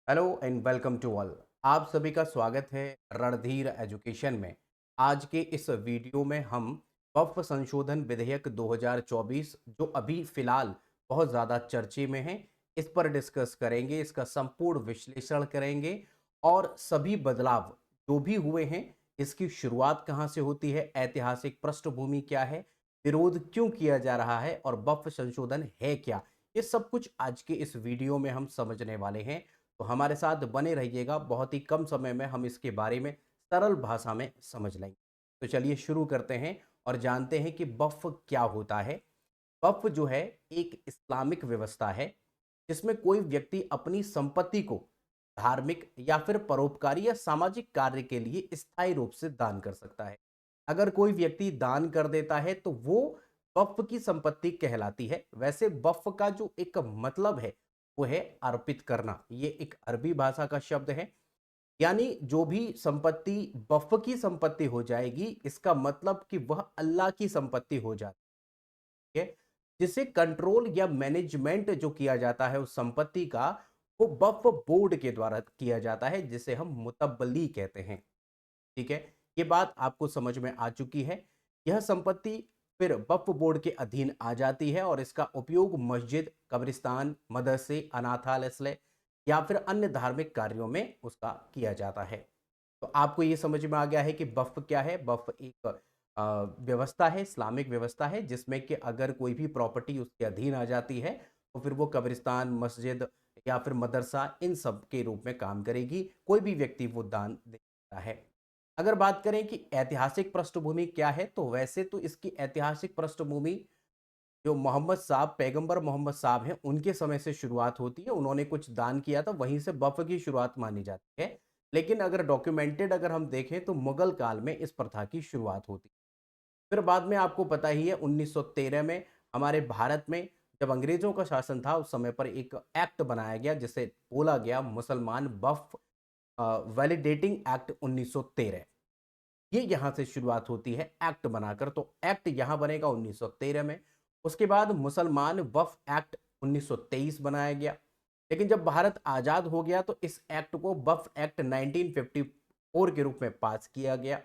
Hello and welcome to all. आप सभी का स्वागत है रणधीर एजुकेशन में। आज के इस वीडियो में हम वक्फ संशोधन विधेयक 2024 जो अभी फिलहाल बहुत ज़्यादा चर्चे में है, इस पर डिस्कस करेंगे, इसका संपूर्ण विश्लेषण करेंगे और सभी बदलाव जो भी हुए हैं, इसकी शुरुआत कहाँ से होती है, ऐतिहासिक पृष्ठभूमि क्या है, विरोध क्यों किया जा रहा है और वक्फ संशोधन है क्या, ये सब कुछ आज के इस वीडियो में हम समझने वाले हैं। तो हमारे साथ बने रहिएगा, बहुत ही कम समय में हम इसके बारे में सरल भाषा में समझ लेंगे। तो चलिए शुरू करते हैं और जानते हैं कि वक्फ क्या होता है। वक्फ जो है एक इस्लामिक व्यवस्था है जिसमें कोई व्यक्ति अपनी संपत्ति को धार्मिक या फिर परोपकारी या सामाजिक कार्य के लिए स्थायी रूप से दान कर सकता है। अगर कोई व्यक्ति दान कर देता है तो वो वक्फ की संपत्ति कहलाती है। वैसे वक्फ का जो एक मतलब है वो है अर्पित करना। ये एक अरबी भाषा का शब्द है। यानी जो भी संपत्ति वक्फ की संपत्ति हो जाएगी, इसका मतलब कि वह अल्लाह की संपत्ति हो जाती है, जिसे कंट्रोल या मैनेजमेंट जो किया जाता है उस संपत्ति का, वो वक्फ बोर्ड के द्वारा किया जाता है, जिसे हम मुतब्बली कहते हैं। ठीक है, ये बात आपको समझ में आ चुकी है। यह संपत्ति फिर वक्फ बोर्ड के अधीन आ जाती है और इसका उपयोग मस्जिद, कब्रिस्तान, मदरसे, अनाथालय या फिर अन्य धार्मिक कार्यों में उसका किया जाता है। तो आपको ये समझ में आ गया है कि वक्फ क्या है। वक्फ एक व्यवस्था है, इस्लामिक व्यवस्था है, जिसमें कि अगर कोई भी प्रॉपर्टी उसके अधीन आ जाती है तो फिर वो कब्रिस्तान, मस्जिद या फिर मदरसा इन सब के रूप में काम करेगी। कोई भी व्यक्ति वो दान दे सकता है। अगर बात करें कि ऐतिहासिक पृष्ठभूमि क्या है, तो वैसे तो इसकी ऐतिहासिक पृष्ठभूमि जो मोहम्मद साहब, पैगंबर मोहम्मद साहब हैं, उनके समय से शुरुआत होती है। उन्होंने कुछ दान किया था, वहीं से वफ़ की शुरुआत मानी जाती है। लेकिन अगर डॉक्यूमेंटेड अगर हम देखें तो मुगल काल में इस प्रथा की शुरुआत होती है। फिर बाद में आपको पता ही है 1913 में हमारे भारत में जब अंग्रेज़ों का शासन था, उस समय पर एक एक्ट बनाया गया जिसे बोला गया मुसलमान वफ़ वैलिडेटिंग एक्ट 1913। ये यहाँ से शुरुआत होती है एक्ट बनाकर। तो एक्ट यहाँ बनेगा 1913 में। उसके बाद मुसलमान वक्फ एक्ट 1923 बनाया गया। लेकिन जब भारत आज़ाद हो गया तो इस एक्ट को वक्फ एक्ट 1954 के रूप में पास किया गया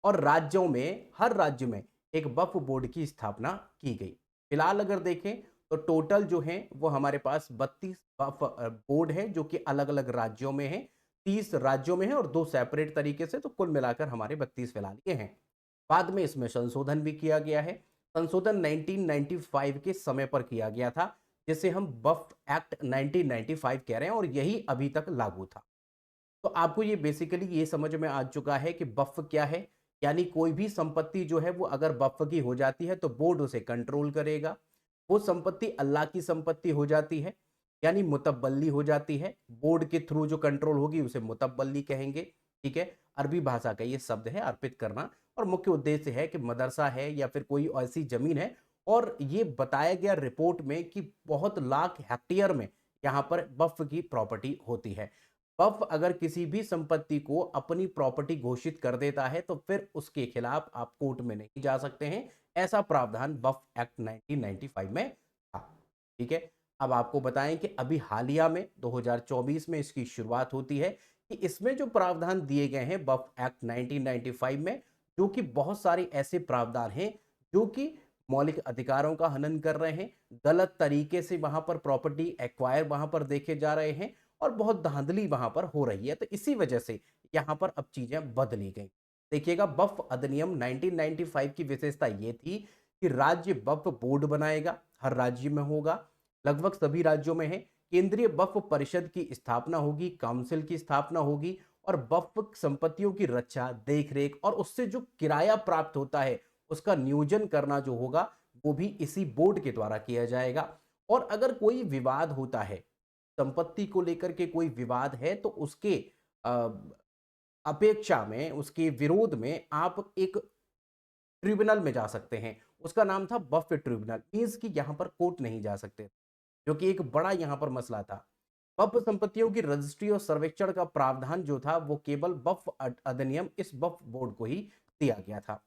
और राज्यों में, हर राज्य में एक वक्फ बोर्ड की स्थापना की गई। फिलहाल अगर देखें तो टोटल जो है वो हमारे पास 32 वक्फ बोर्ड है जो कि अलग अलग राज्यों में है। 30 राज्यों में है और 2 सेपरेट तरीके से, तो कुल मिलाकर हमारे 32 फिलहाल ये हैं। बाद में इसमें संशोधन भी किया गया है। संशोधन 1995 के समय पर किया गया था, जिसे हम वक्फ एक्ट 1995 कह रहे हैं और यही अभी तक लागू था। तो आपको ये बेसिकली ये समझ में आ चुका है कि वक्फ क्या है। यानी कोई भी संपत्ति जो है वो अगर वक्फ की हो जाती है तो बोर्ड उसे कंट्रोल करेगा। वो संपत्ति अल्लाह की संपत्ति हो जाती है, यानी मुतब्बली हो जाती है। बोर्ड के थ्रू जो कंट्रोल होगी उसे मुतब्बली कहेंगे। ठीक है, अरबी भाषा का ये शब्द है अर्पित करना। और मुख्य उद्देश्य है कि मदरसा है या फिर कोई ऐसी जमीन है, और ये बताया गया रिपोर्ट में कि बहुत लाख हेक्टेयर में यहाँ पर वक्फ की प्रॉपर्टी होती है। वक्फ अगर किसी भी संपत्ति को अपनी प्रॉपर्टी घोषित कर देता है तो फिर उसके खिलाफ आप कोर्ट में नहीं जा सकते हैं। ऐसा प्रावधान वक्फ एक्ट 1995 में था। ठीक है, अब आपको बताएं कि अभी हालिया में 2024 में इसकी शुरुआत होती है कि इसमें जो प्रावधान दिए गए हैं वक्फ एक्ट 1995 में, जो कि बहुत सारे ऐसे प्रावधान हैं जो कि मौलिक अधिकारों का हनन कर रहे हैं, गलत तरीके से वहां पर प्रॉपर्टी एक्वायर वहां पर देखे जा रहे हैं और बहुत धांधली वहां पर हो रही है। तो इसी वजह से यहां पर अब चीजें बदली गई। देखिएगा, वक्फ अधिनियम 1995 की विशेषता ये थी कि राज्य वक्फ बोर्ड बनाएगा, हर राज्य में होगा, लगभग सभी राज्यों में है। केंद्रीय वक्फ परिषद की स्थापना होगी, काउंसिल की स्थापना होगी और वक्फ संपत्तियों की रक्षा, देखरेख और उससे जो किराया प्राप्त होता है उसका नियोजन करना जो होगा वो भी इसी बोर्ड के द्वारा किया जाएगा। और अगर कोई विवाद होता है, संपत्ति को लेकर के कोई विवाद है, तो उसके अ, अपेक्षा में, उसके विरोध में आप एक ट्रिब्यूनल में जा सकते हैं। उसका नाम था वक्फ ट्रिब्यूनल, मीन्स कि यहाँ पर कोर्ट नहीं जा सकते, जो कि एक बड़ा यहाँ पर मसला था। वक्फ संपत्तियों की रजिस्ट्री और सर्वेक्षण का प्रावधान जो था वो केवल वक्फ अधिनियम, इस वक्फ बोर्ड को ही दिया गया था।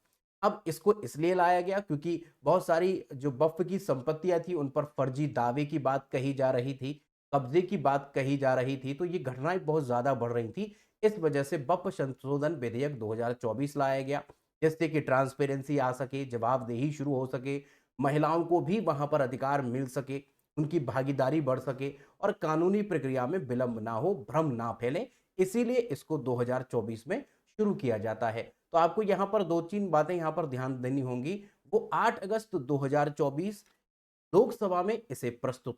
अब इसको इसलिए लाया गया क्योंकि बहुत सारी जो वक्फ की संपत्तियां थी उन पर फर्जी दावे की बात कही जा रही थी। कब्जे की बात कही जा रही थी, तो ये घटनाएं बहुत ज़्यादा बढ़ रही थी। इस वजह से वक्फ संशोधन विधेयक 2024 लाया गया, जिससे कि ट्रांसपेरेंसी आ सके, जवाबदेही शुरू हो सके, महिलाओं को भी वहाँ पर अधिकार मिल सके, उनकी भागीदारी बढ़ सके और कानूनी प्रक्रिया में विलंब ना हो, भ्रम ना फैले। इसीलिए इसको 2024 में शुरू किया जाता है। तो आपको यहाँ पर 2-3 बातें यहाँ पर ध्यान देनी होंगी। वो 8 अगस्त 2024 लोकसभा में इसे प्रस्तुत,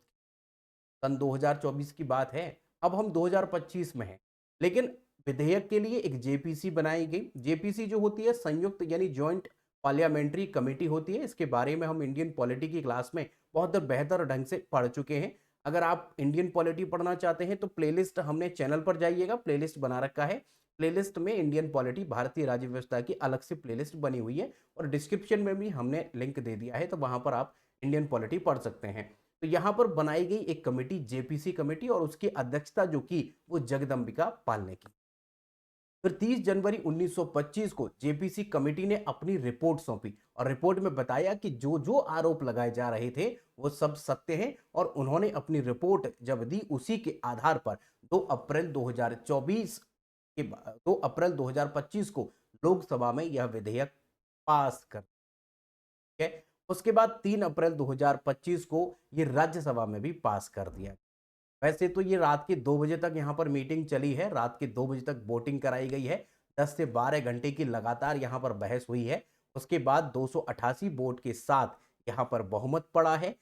सन 2024 की बात है, अब हम 2025 में हैं। लेकिन विधेयक के लिए एक जेपीसी बनाई गई। जेपीसी जो होती है संयुक्त यानी जॉइंट पार्लियामेंट्री कमेटी होती है। इसके बारे में हम इंडियन पॉलिटी की क्लास में बहुत बेहतर ढंग से पढ़ चुके हैं। अगर आप इंडियन पॉलिटी पढ़ना चाहते हैं तो प्लेलिस्ट हमने चैनल पर जाइएगा, प्लेलिस्ट बना रखा है। प्लेलिस्ट में इंडियन पॉलिटी भारतीय राज्य व्यवस्था की अलग से प्लेलिस्ट बनी हुई है और डिस्क्रिप्शन में भी हमने लिंक दे दिया है, तो वहां पर आप इंडियन पॉलिटी पढ़ सकते हैं। तो यहाँ पर बनाई गई एक कमेटी जेपीसी कमेटी और उसकी अध्यक्षता जो की वो जगदंबिका पाल ने की। फिर 30 जनवरी 1925 को जेपीसी कमेटी ने अपनी रिपोर्ट सौंपी और रिपोर्ट में बताया कि जो जो आरोप लगाए जा रहे थे वो सब सत्य हैं और उन्होंने अपनी रिपोर्ट जब दी उसी के आधार पर 2 अप्रैल 2024 के 2 अप्रैल 2025 को लोकसभा में यह विधेयक पास कर, ठीक है। उसके बाद 3 अप्रैल 2025 को ये राज्यसभा में भी पास कर दिया। वैसे तो ये रात के 2 बजे तक यहाँ पर मीटिंग चली है, रात के 2 बजे तक वोटिंग कराई गई है, 10 से 12 घंटे की लगातार यहाँ पर बहस हुई है। उसके बाद 288 वोट के साथ यहाँ पर बहुमत पड़ा है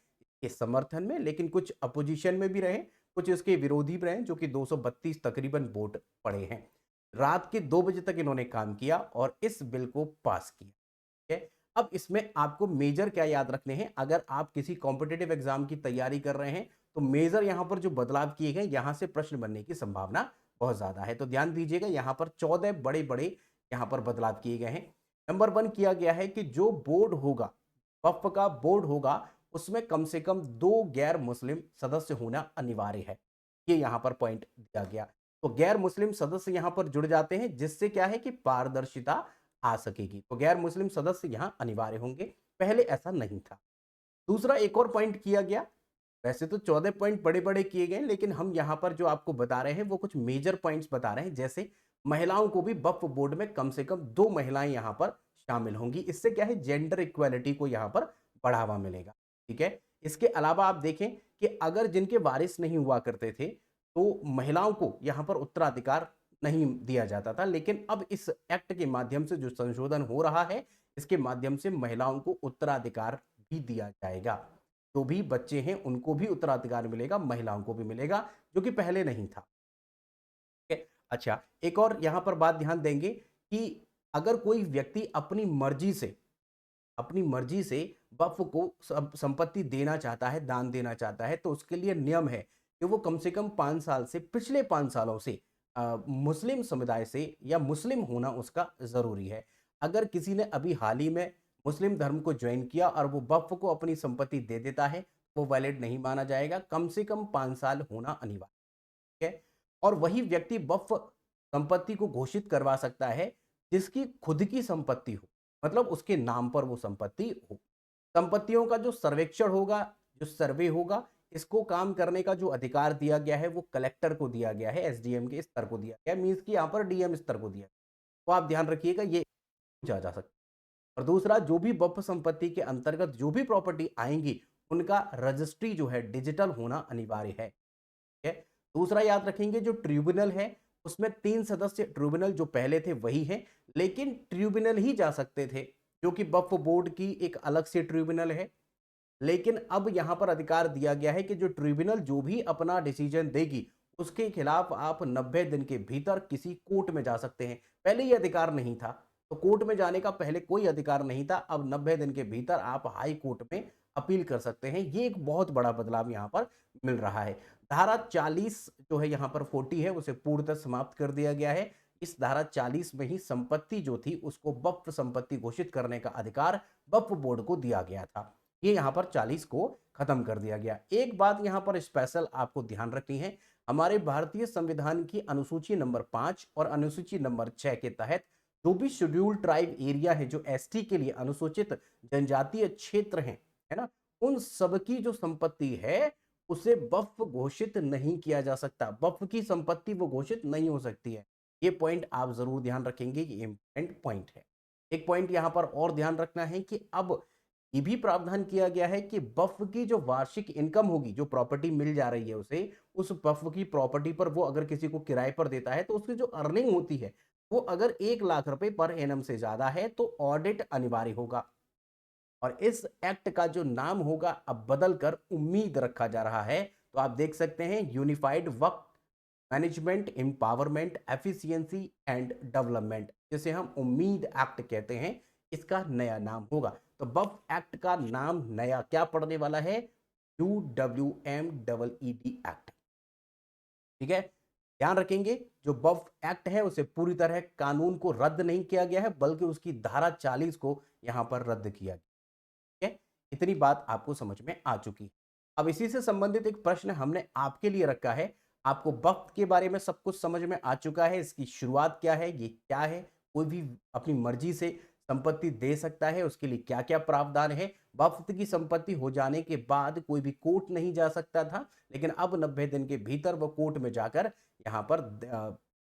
इस समर्थन में, लेकिन कुछ अपोजिशन में भी रहे, कुछ इसके विरोधी भी रहे, जो कि 232 तकरीबन वोट पड़े हैं। रात के 2 बजे तक इन्होंने काम किया और इस बिल को पास किया, ठीक है। अब इसमें आपको मेजर क्या याद रखने हैं, अगर आप किसी कॉम्पिटिटिव एग्जाम की तैयारी कर रहे हैं तो मेजर यहाँ पर जो बदलाव किए गए, यहाँ से प्रश्न बनने की संभावना बहुत ज्यादा है। तो ध्यान दीजिएगा, यहाँ पर 14 बड़े बड़े यहाँ पर बदलाव किए गए हैं। नंबर 1 किया गया है कि जो बोर्ड होगा, वक्फ का बोर्ड होगा, उसमें कम से कम 2 गैर मुस्लिम सदस्य होना अनिवार्य है। ये यहाँ पर पॉइंट दिया गया। तो गैर मुस्लिम सदस्य यहाँ पर जुड़ जाते हैं, जिससे क्या है कि पारदर्शिता आ सकेगी। तो गैर मुस्लिम सदस्य यहाँ अनिवार्य होंगे, पहले ऐसा नहीं था। दूसरा एक और पॉइंट किया गया, वैसे तो 14 पॉइंट बड़े-बड़े किए गए, लेकिन हम यहाँ पर जो आपको बता रहे हैं वो कुछ मेजर पॉइंट्स बता रहे हैं। जैसे महिलाओं को भी वक्फ बोर्ड में कम से कम 2 महिलाएं यहाँ पर शामिल होंगी। इससे क्या है, जेंडर इक्वालिटी को यहाँ पर बढ़ावा मिलेगा, ठीक है। इसके अलावा आप देखें कि अगर जिनके वारिस नहीं हुआ करते थे तो महिलाओं को यहाँ पर उत्तराधिकार नहीं दिया जाता था, लेकिन अब इस एक्ट के माध्यम से जो संशोधन हो रहा है, इसके माध्यम से महिलाओं को उत्तराधिकार भी दिया जाएगा। जो भी बच्चे हैं उनको भी उत्तराधिकार मिलेगा, महिलाओं को भी मिलेगा, जो कि पहले नहीं था, ठीक है। अच्छा, एक और यहाँ पर बात ध्यान देंगे कि अगर कोई व्यक्ति अपनी मर्जी से वक्फ को संपत्ति देना चाहता है, दान देना चाहता है, तो उसके लिए नियम है कि वो कम से कम 5 साल से, पिछले 5 सालों से मुस्लिम समुदाय से या मुस्लिम होना उसका ज़रूरी है। अगर किसी ने अभी हाल ही में मुस्लिम धर्म को ज्वाइन किया और वो वक्फ को अपनी संपत्ति दे देता है, वो वैलिड नहीं माना जाएगा। कम से कम 5 साल होना अनिवार्य है। और वही व्यक्ति वक्फ संपत्ति को घोषित करवा सकता है जिसकी खुद की संपत्ति हो, मतलब उसके नाम पर वो संपत्ति हो। संपत्तियों का जो सर्वेक्षण होगा, जो सर्वे होगा, इसको काम करने का जो अधिकार दिया गया है वो कलेक्टर को दिया गया है, एसडीएम के स्तर को दिया गया है, मीन्स कि यहाँ पर डीएम स्तर को दिया। तो आप ध्यान रखिएगा, ये जा सकता है। और दूसरा, जो भी वक्फ संपत्ति के अंतर्गत जो भी प्रॉपर्टी आएंगी, उनका रजिस्ट्री जो है डिजिटल होना अनिवार्य है, ठीक है। दूसरा याद रखेंगे, जो ट्रिब्यूनल है उसमें 3 सदस्य, ट्रिब्यूनल जो पहले थे वही है, लेकिन ट्रिब्यूनल ही जा सकते थे, जो कि वक्फ बोर्ड की एक अलग से ट्रिब्यूनल है। लेकिन अब यहां पर अधिकार दिया गया है कि जो ट्रिब्यूनल जो भी अपना डिसीजन देगी, उसके खिलाफ आप 90 दिन के भीतर किसी कोर्ट में जा सकते हैं। पहले ये अधिकार नहीं था, तो कोर्ट में जाने का पहले कोई अधिकार नहीं था, अब 90 दिन के भीतर आप हाई कोर्ट में अपील कर सकते हैं। ये एक बहुत बड़ा बदलाव यहाँ पर मिल रहा है। धारा 40 जो है यहाँ पर 40 है, उसे पूर्णतः समाप्त कर दिया गया है। इस धारा 40 में ही संपत्ति जो थी उसको वक्फ संपत्ति घोषित करने का अधिकार वक्फ बोर्ड को दिया गया था। ये यहाँ पर 40 को खत्म कर दिया गया। एक बात यहाँ पर स्पेशल आपको ध्यान रखनी है, हमारे भारतीय संविधान की अनुसूची नंबर 5 और अनुसूची नंबर 6 के तहत जो भी शेड्यूल्ड ट्राइब एरिया है, जो एसटी के लिए अनुसूचित जनजातीय क्षेत्र हैं, है ना, उन सबकी जो संपत्ति है उसे वक्फ घोषित नहीं किया जा सकता। वक्फ की संपत्ति वो घोषित नहीं हो सकती है। ये पॉइंट आप ज़रूर ध्यान रखेंगे, ये इम्पोर्टेंट पॉइंट है। एक पॉइंट यहाँ पर और ध्यान रखना है कि अब ये भी प्रावधान किया गया है कि वक्फ की जो वार्षिक इनकम होगी, जो प्रॉपर्टी मिल जा रही है उसे, उस वक्फ की प्रॉपर्टी पर वो अगर किसी को किराए पर देता है, तो उसकी जो अर्निंग होती है, वो अगर 1 लाख रुपए पर एनम से ज़्यादा है, तो ऑडिट अनिवार्य होगा। और इस एक्ट का जो नाम होगा अब बदल कर उम्मीद रखा जा रहा है। तो आप देख सकते हैं unified Waqf management empowerment efficiency and development, जिसे हम उम्मीद एक्ट कहते हैं, इसका नया नाम होगा। तो वक्फ एक्ट का नाम नया क्या पड़ने वाला है? UWMEED act. ठीक है, ध्यान रखेंगे जो वक्फ एक्ट है उसे पूरी तरह कानून को रद्द नहीं किया गया है, बल्कि उसकी धारा 40 को यहां पर रद्द किया गया। ठीक है, इतनी बात आपको समझ में आ चुकी है। अब इसी से संबंधित एक प्रश्न हमने आपके लिए रखा है। आपको वक्त के बारे में सब कुछ समझ में आ चुका है, इसकी शुरुआत क्या है, ये क्या है, कोई भी अपनी मर्जी से संपत्ति दे सकता है, उसके लिए क्या क्या प्रावधान है। वक्त की संपत्ति हो जाने के बाद कोई भी कोर्ट नहीं जा सकता था, लेकिन अब 90 दिन के भीतर वो कोर्ट में जाकर यहाँ पर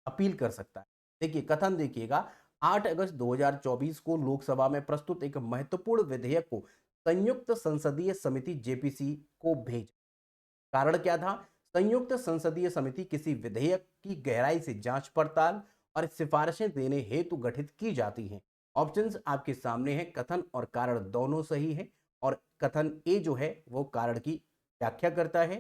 अपील कर सकता है। देखिए कथन देखिएगा, 8 अगस्त 2024 को लोकसभा में प्रस्तुत एक महत्वपूर्ण विधेयक को संयुक्त संसदीय समिति जेपीसी को भेजा। कारण क्या था? संयुक्त संसदीय समिति किसी विधेयक की गहराई से जांच पड़ताल और सिफारिशें देने हेतु गठित की जाती हैं। ऑप्शंस आपके सामने हैं, कथन और कारण दोनों सही है। और कथन ए जो है वो कारण की व्याख्या करता है,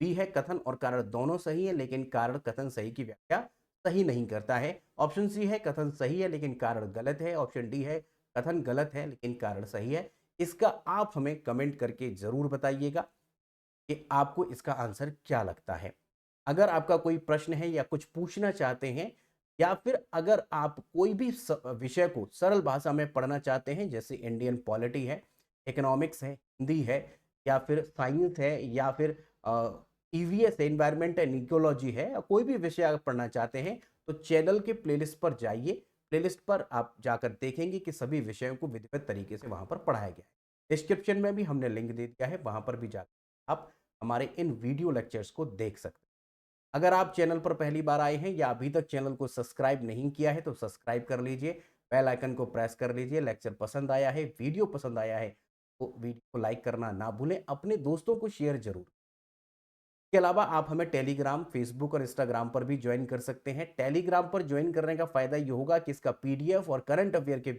बी है कथन और कारण दोनों सही है लेकिन कारण कथन सही की व्याख्या सही नहीं करता है। ऑप्शन सी है कथन सही है लेकिन कारण गलत है। ऑप्शन डी है कथन गलत है लेकिन कारण सही है। इसका आप हमें कमेंट करके जरूर बताइएगा कि आपको इसका आंसर क्या लगता है। अगर आपका कोई प्रश्न है या कुछ पूछना चाहते हैं, या फिर अगर आप कोई भी विषय को सरल भाषा में पढ़ना चाहते हैं, जैसे इंडियन पॉलिटी है, इकोनॉमिक्स है, हिंदी है, या फिर साइंस है, या फिर ईवीएस है, इन्वायरमेंट एंड इकोलॉजी है, या कोई भी विषय अगर पढ़ना चाहते हैं, तो चैनल के प्लेलिस्ट पर जाइए। प्लेलिस्ट पर आप जाकर देखेंगे कि सभी विषयों को विधिवत तरीके से वहां पर पढ़ाया गया है। डिस्क्रिप्शन में भी हमने लिंक दे दिया है, वहां पर भी जाकर आप हमारे इन वीडियो लेक्चर्स को देख सकते हैं। अगर आप चैनल पर पहली बार आए हैं या अभी तक चैनल को सब्सक्राइब नहीं किया है, तो सब्सक्राइब कर लीजिए, बेल आइकन को प्रेस कर लीजिए। लेक्चर पसंद आया है, वीडियो पसंद आया है, तो वीडियो को लाइक करना ना भूलें, अपने दोस्तों को शेयर जरूर। इसके अलावा आप हमें टेलीग्राम, फेसबुक और इंस्टाग्राम पर भी ज्वाइन कर सकते हैं। टेलीग्राम पर ज्वाइन करने का फायदा ये होगा कि इसका पीडीएफ और करंट अफेयर के